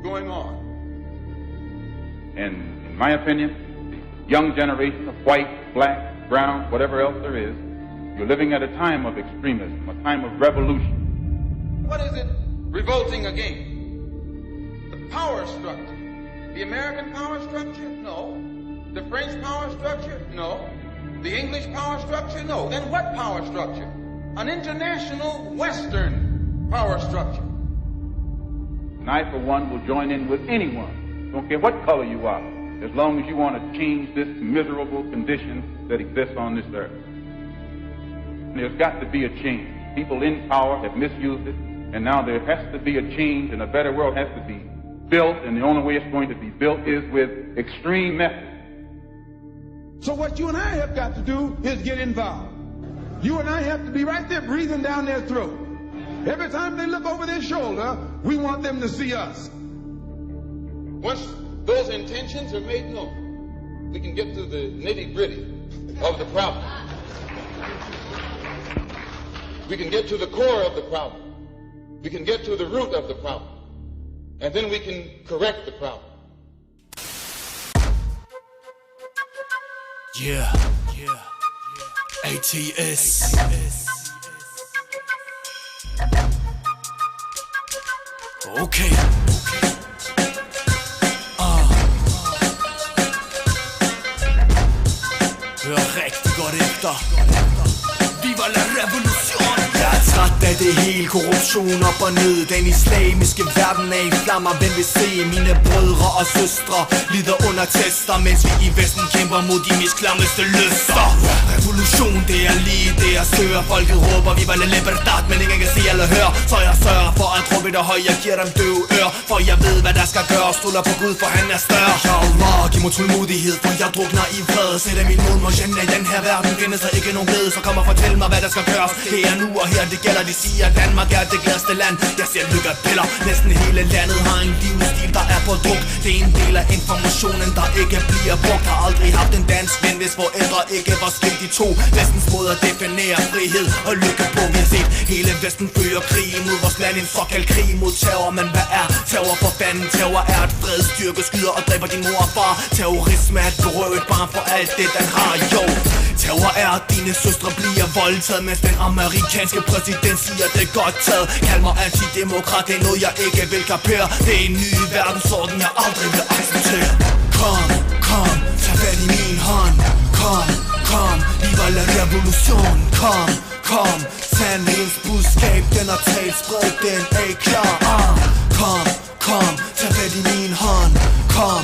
going on. And in my opinion, the young generation of white, black, brown, whatever else there is, you're living at a time of extremism, a time of revolution. What is it revolting against? The power structure. The American power structure? No. The French power structure? No. The English power structure? No. Then what power structure? An international Western power structure. And I, for one, will join in with anyone, don't care what color you are, as long as you want to change this miserable condition that exists on this earth. There's got to be a change. People in power have misused it, and now there has to be a change, and a better world has to be built, and the only way it's going to be built is with extreme methods. So what you and I have got to do is get involved. You and I have to be right there breathing down their throat. Every time they look over their shoulder, we want them to see us. Once those intentions are made known, we can get to the nitty-gritty of the problem. We can get to the core of the problem. We can get to the root of the problem. And then we can correct the problem. Yeah. ATS. Okay. Hør rigtig godt efter. Viva la revolution. Jeg er træt af det hele, korruption op og ned. Den islamiske verden er i flammer. Hvem vil se mine brødre og søstre lider under tester, mens vi i Vesten kæmper mod de mest klammeste lyster. Revolution, det er lige det jeg søger. Folket råber, viva la libertad, men ingen kan se eller høre. Så jeg sørger for at råbe det højt, jeg giver dem døve ør. For jeg ved hvad der skal gøres, stoler på Gud, for han er større. Ya Allah, giv mig tålmodighed, for jeg drukner i fred. Sætter min mod mod i den her verden, findes der ikke nogen glæde. Så kom og fortæl mig hvad der skal gøres. Det er nu og her, det gælder, de siger at Danmark er det gladeste land. Jeg ser lykke piller, næsten hele landet har en livsstil der er på druk. Det er en del af informationen der ikke bliver brugt. Har aldrig haft en dansk ven, hvis forældre ikke var skilt i to. Vestens måde at definere frihed og lykke på. Vi har set hele Vesten føre krig mod vores land. En såkaldt krig mod terror, men hvad er terror for fanden? Terror er et fredsstyrke, skyder og dræber din mor og far. Terrorisme er et berøve et barn for alt det den har, jo. Terror er at dine søstre bliver voldtaget, mens den amerikanske præsident siger det er godt taget. Kald mig antidemokrat, det er noget jeg ikke vil kapere. Det er en ny verdensorden jeg aldrig vil acceptere. Kom, tag fat i min hånd. Kom, viva la revolution. Kom, sandhedens budskab, den er talt, spred den, er I klar? Kom, tag fat i min hånd. Kom,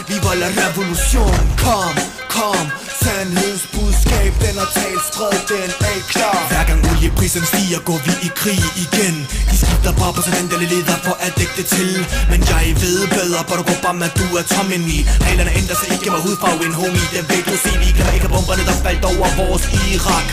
viva la revolution. Kom, sandhedens budskab, den er talt, spred den, er I klar? Hver gang olieprisen stiger, går vi i krig igen. De skifter bare på sådan en leder for at dække det til. Men jeg ved bedre, Barack Obama, du er tommen i. Reglerne ændrer sig ikke med hudfarve, en homie, det ved du se. Vi glemmer ikke bomberne, der faldt over vores Irak.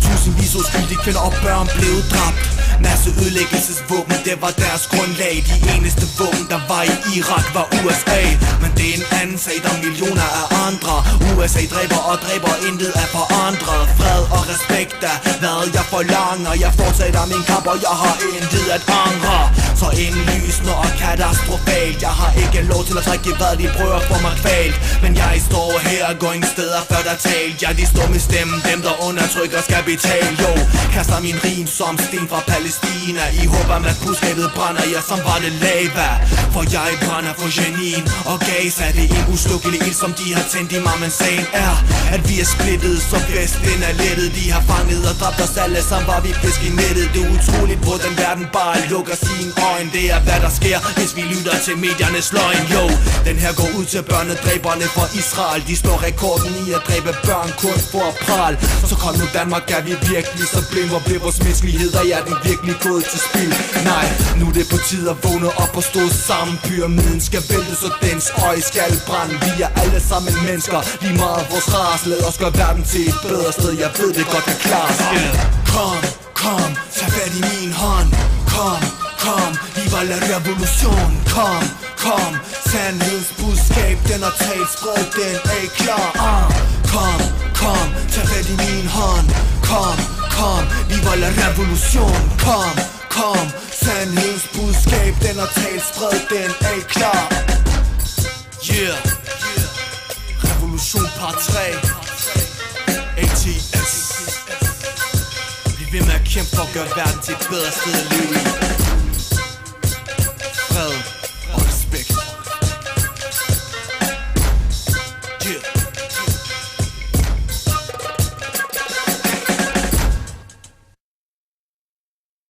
Tusindvis uskyldige kvinder og børn blev dræbt. Masse ødelæggelsesvåben, det var deres grundlag. De eneste våben, der var i Irak, var USA. Men det er en anden sag, der millioner af andre. USA dræber og dræber, intet er forandret. Fred og respekt er, hvad jeg forlanger. Jeg fortsætter min kamp, og jeg har intet at angre. Så indlysende og katastrofalt. Jeg har ikke lov til at trække hvad de prøver for mig kvalt. Men jeg står her og går ingen steder før der talt. Jeg de står med stemmen, dem der undertrykker skal betale. Jo, kaster min rim som sten fra Palæstina. I håber at budskabet brænder, ja som var det lava. For jeg brænder for genien og Gaza. Det er en uslukkelig ild som de har tændt i mig. Men sagen er, at vi er splittet, så Vesten er lettet. De har fanget og dræbt os alle, som var vi fisk i nettet. Det er utroligt, hvor den verden bare lukker sine øjne. Det er hvad der sker, hvis vi lytter til mediernes løgn. Jo, den her går ud til børnedræberne fra Israel. De slår rekorden i at dræbe børn kun for at prale. Så kom nu Danmark, er vi virkelig så blind. Hvor blev vores menneskelighed, og er den virkelig gået til spil? Nej, nu er det på tide at vågne op og stå sammen. Pyramiden skal væltes, og dens øje skal brænde. Vi er alle sammen mennesker, lige meget vores ras. Lad os gøre verden til et bedre sted. Jeg ved det godt kan klares. Kom, tag fat i min hånd. Kom, viva la revolution. Kom, sandhedens budskab, den er talt, spred den, er I klar? Kom, tag fat i min hånd. Kom, viva la revolution. Kom, Sandhedens budskab, den har talt, spred den, er I klar? Yeah. Revolution part 3 ATS. Bliv ved med at kæmpe for at gøre verden til et bedre sted at leve i.